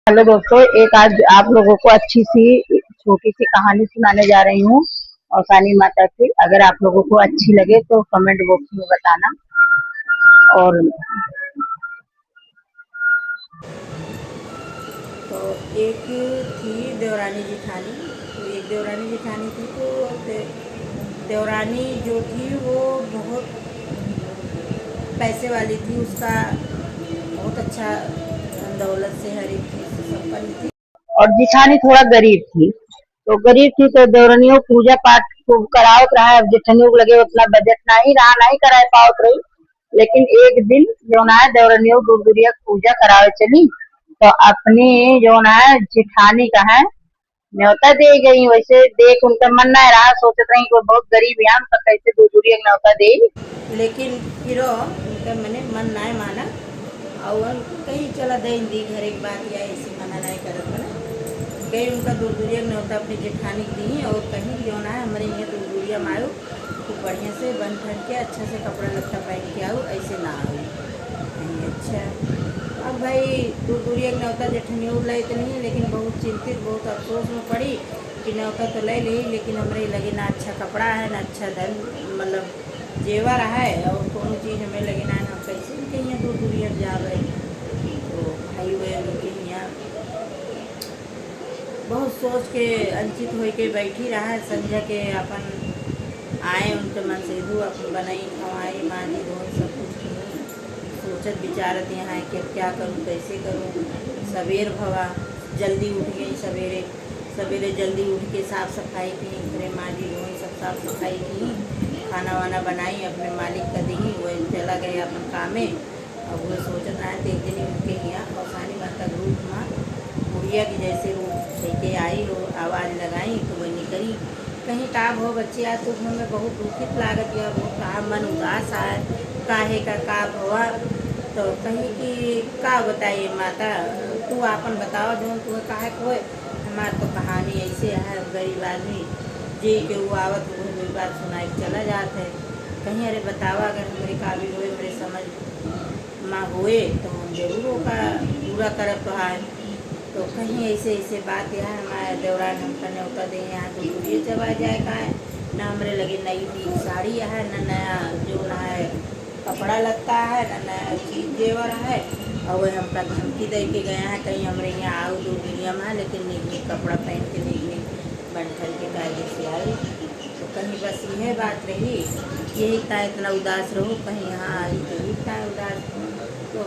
Hello दोस्तों, एक आज आप लोगों को अच्छी सी छोटी सी कहानी सुनाने जा रही हूँ औसानी माता की। अगर आप लोगों को अच्छी लगे तो कमेंट बॉक्स में बताना। और तो एक थी देवरानी जेठानी। तो एक देवरानी जेठानी थी। तो देवरानी जो थी वो बहुत पैसे वाली थी। उसका बहुत अच्छा धन दौलत से हर एक चीज़ से संपन्न थी। और जिठानी थोड़ा गरीब थी। तो गरीब थी तो देवरानियों पूजा पाठ खूब करावत रहा। अब जेठनियों को लगे उतना बजट नहीं रहा, नहीं करा पावत रही। लेकिन एक दिन जो ना है देवरानियों दूर दूरिया पूजा करावे चली। तो अपनी जो ना है जेठानी का है न्योता दे गई। वैसे देख उनका मन नहीं रहा, सोचत रही कोई बहुत गरीब है तो कैसे दूर दूरिया न्योता दे। लेकिन फिर उनका मैंने मन नहीं माना और कहीं चला दे दी घर एक बात या ऐसे मना नहीं करत बना गई। उनका दूर दूरिया न्योता अपनी जेठानी दी और कहीं जो ना है हमारे यहाँ दूर दूरिया मारो खूब बढ़िया से बन ठन के अच्छा से कपड़ा लत्ता पहन के आओ, ऐसे ना आओ नहीं। अच्छा, अब भाई दूर दूरिया न्योता जेठनियों ले तो नहीं, लेकिन बहुत चिंतित बहुत अफसोस में पड़ी कि न्योता तो ले ली लेकिन हमारे लगे ना अच्छा कपड़ा है ना अच्छा धन मतलब जेवर है और कोनो चीज़ हमें लगे ना हम कैसे उनके यहाँ दूर दूरिया जावे। तो भाई वे उनके यहाँ बहुत सोच के अंचित हो के बैठी रहा है। संजय के अपन आए उनके मन से धू अपन बनाई खवाई मांझी धोई सब कुछ की। सोचत विचारत यहाँ कि अब क्या करूँ कैसे करूँ। सवेर भवा जल्दी उठ गई, सवेरे सवेरे जल्दी उठ के साफ़ सफाई की, फिर मांझी धोई सब साफ़ सफाई की, खाना वाना बनाई अपने मालिक का दी। वो चला गए अपन काम में। अब वो सोचत रहा है एक दिन उनके यहाँ औसानी माता ग्रुप में बुढ़िया की जैसे वो लेके आई हो आवाज़ लगाई तो वो निकली। कहीं का हो बच्चे आज तो हमें बहुत दुखित लागत या बहुत कहा मन उदास आए काहे का भवा। तो कहीं कि का बताइए माता, तू आपन बताओ जो तुम्हें काहे कोई हमार तो कहानी ऐसे है। गरीब आदमी जी के वो आवत वो मेरी बात सुनाई चला जाते है। कहीं अरे बतावा अगर हमारे काबिल हुए मेरे समझ माँ हुए तो हम जरूर होगा पूरा करब तो है। तो कहीं ऐसे ऐसे बात यहाँ हमारे देवरान हमका न्योता दे यहाँ तो दूरिए चबा जाए का है ना हमारे लगे नई नई साड़ी है ना नया जो ना है कपड़ा लगता है ना नया चीज जेवर है। और वह हमका धमकी दे के गया है कहीं हमारे यहाँ आओ दूर दुनिया में, लेकिन नहीं कपड़ा पहन के नहीं बन ठन के कायदे से आई। तो कहीं बस यह बात रही यही था इतना उदास रहो, कहीं यहाँ आई तो यही था उदास। तो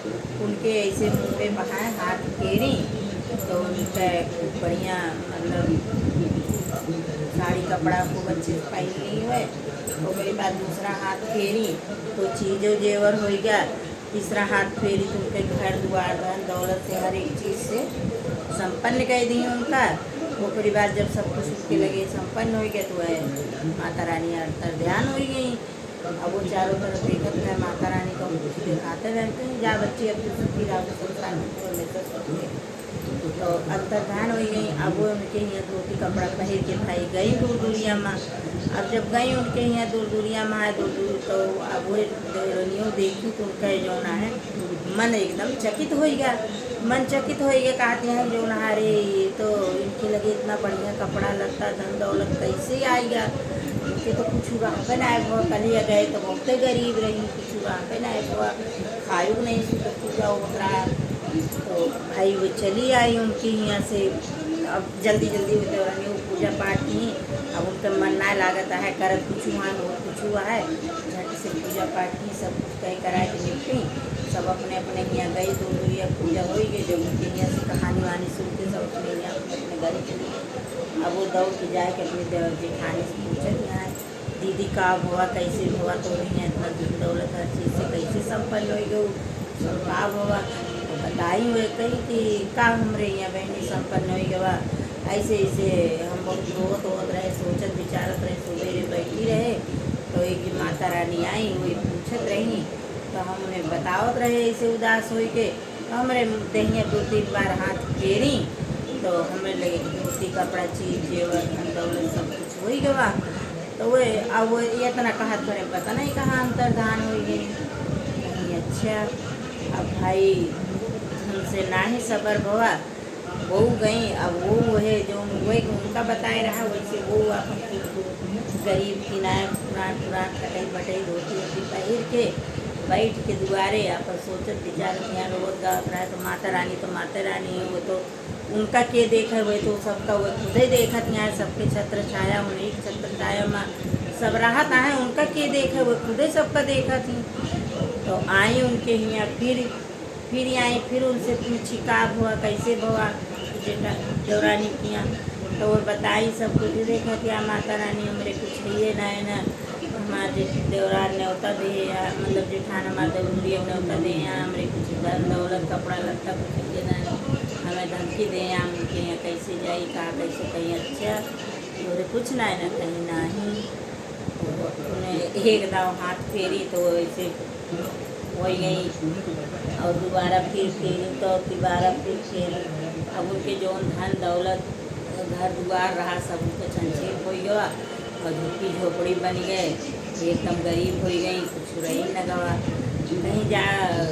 उनके ऐसे मुँह पे बहाए हाथ फेरी तो उनका खूब बढ़िया मतलब साड़ी कपड़ा खूब अच्छे से पहन ली हुए। तो मेरे बाद दूसरा हाथ फेरी तो चीज़ों जेवर हो गया। तीसरा हाथ फेरी तो उनके घर द्वार धन दौलत से हर एक चीज़ से संपन्न कह दी उनका। वो परिवार जब सब कुछ उसके लगे संपन्न हो गया तो वह माता रानी अंतर ध्यान हो गई। अब वो चारों तरफ देखते हैं माता रानी का कुछ दिखाते रहते हैं जा बच्ची अब तो सबकी रात संस्थान तो अंतर्धान हो गई। अब वो उनके यहाँ धोती कपड़ा पहन के भाई गई दूर दूरिया में। अब जब गई उनके यहाँ दूर दूरिया में आए दूर दूर तो अब वो देवरानियों देखी तो उनका जो ना है मन एकदम चकित हो गया। मन चकित हो गया कहते हैं जो ना अरे ये तो इनके लगे इतना बढ़िया कपड़ा लगता धन दौलत कैसे आएगा। इनके तो कुछ वहाँ पे ना हुआ कल गए तो बहुत गरीब रही कुछ वहाँ पे ना हुआ खायु नहीं सुख पूरा हो रहा। तो भाई वो चली आई उनके यहाँ से। अब जल्दी जल्दी वो देवरानी वो पूजा पाठ की। अब उनका मन ना लागत है कर कुछ हुआ बहुत कुछ हुआ है झट से पूजा पाठ की सब कुछ कह करा के निपटी। सब अपने अपने यहाँ गई तो ये पूजा हो गई। जब उनके यहाँ से कहानी वहानी सुन के सब अपने यहाँ अपने घर चली। अब वो दौड़ के जाए कि अपने जेठानी से पूछत यहाँ दीदी का हुआ कैसे हुआ तो यहाँ इतना धन दौलत हर चीज़ से कैसे संपन्न हो गई सब का हुआ। बताई हुए कही कि का हमरे यहाँ बहनी संपन्न हो गवा ऐसे ऐसे हम बहुत रोत होत रहे सोचत विचारत रहे सवेरे बैठी रहे। तो एक दिन माता रानी आई वही पूछत रही तो हम उन्हें बतावत रहे ऐसे उदास हो के। तो हमारे दहिया दो तीन बार हाथ फेरी तो हमें लगे कि धोती कपड़ा चीज जेवर धन दौलत सब कुछ हो ही गवा। तो वो अब वो ये इतना कहत करे पता नहीं कहाँ अंतर्धान हो गई कहीं। अच्छा, अब भाई हमसे ना ही सबर हुआ बहू गई। अब वो है जो वही उनका बताए रहा वैसे वो अपन गरीब किनाए पुरान पुरान कटई बटई धोती वोती पहिर के बैठ के दुआरे अपन सोचत विचार यहाँ रोज गाँव रहा है। तो माता रानी है, वो तो उनका के देखा वही तो सबका वो खुद ही देखत यहाँ सबके छत्र छाया उन्हीं छत्र छाया में सब राहत आए उनका के देखा वो खुद ही सबका देखा थी। तो आई उनके यहाँ फिर आई फिर उनसे पूछी का हुआ कैसे हुआ जेठा देवरानी की यहाँ। तो वो बताई सब कुछ देखा क्या माता रानी हमारे कुछ है ना है ना हमारे देवरान न्योता दे या मतलब जेठान हमारे देवरिया न्योता दे यहाँ हमारे कुछ धन दौलत कपड़ा लत्ता कुछ है ना हमें धमकी दे हम उनके यहाँ कैसे जाई कहाँ कैसे कहीं अच्छा बोले कुछ ना है ना कहीं नहीं। तो उन्हें एक दाव हाथ फेरी तो वैसे वही गई और दोबारा फिर फेरी तो दोबारा फिर फेरी। अब उनके जो धन दौलत घर दुआर रहा सब उनको संक्षेप हो गया और झुग्गी झोपड़ी बन गए एकदम गरीब हो गई कुछ रही न गवा कहीं जा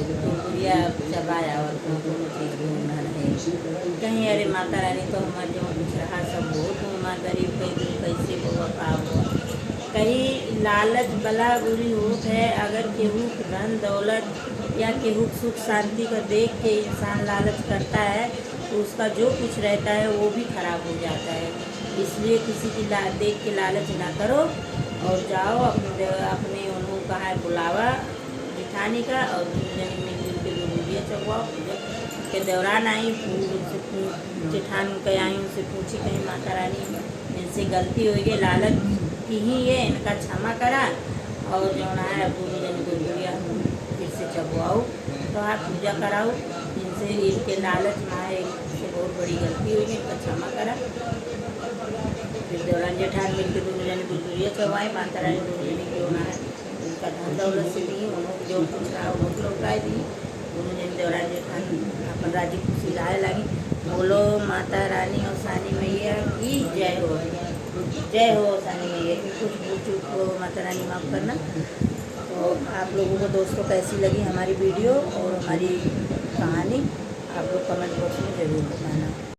गुड़िया चबाया और दोनों चीज़ घूमना रहे कहीं अरे माता रानी तो हमारे जो कुछ रहा सब बहुत हमारा गरीब कहीं कैसे हुआ का हुआ कहीं लालच बला बुरी होत है। अगर केहू धन दौलत या केहू सुख शांति का देख के इंसान लालच करता है तो उसका जो कुछ रहता है वो भी खराब हो जाता है। इसलिए किसी की देख के लालच ना करो और जाओ अपने उन्होंने कहा है बुलावा जिठानी का और जनी मिलजुल के दूरिया चकवाओ के दौरान आई जेठान के आई उनसे पूछी कहीं माता रानी इनसे गलती हो गई लालच की ही है इनका क्षमा करा और जो है पूरी जन गुड़िया फिर से चबवाओ तो आप पूजा कराओ इनसे इनके लालच ना है इससे बहुत बड़ी गलती हुई है इनका क्षमा करा। फिर दौरान जेठान मिल के दोनों जन गुड़िया चबवाए माता रानी दोनों जन क्यों ना है उनका धन दौलत से दी उन्होंने जो कुछ रहा उन्होंने लौटाए दी दोनों जन दौरान जेठान अपन राजी खुशी लाए लगी। बोलो माता रानी और सानी मैया की जय हो सानी मैया की कुछ भूल चूक हो माता रानी माफ़ करना। तो आप लोगों को दोस्तों कैसी लगी हमारी वीडियो और हमारी कहानी आप लोग कमेंट बॉक्स में ज़रूर बताना।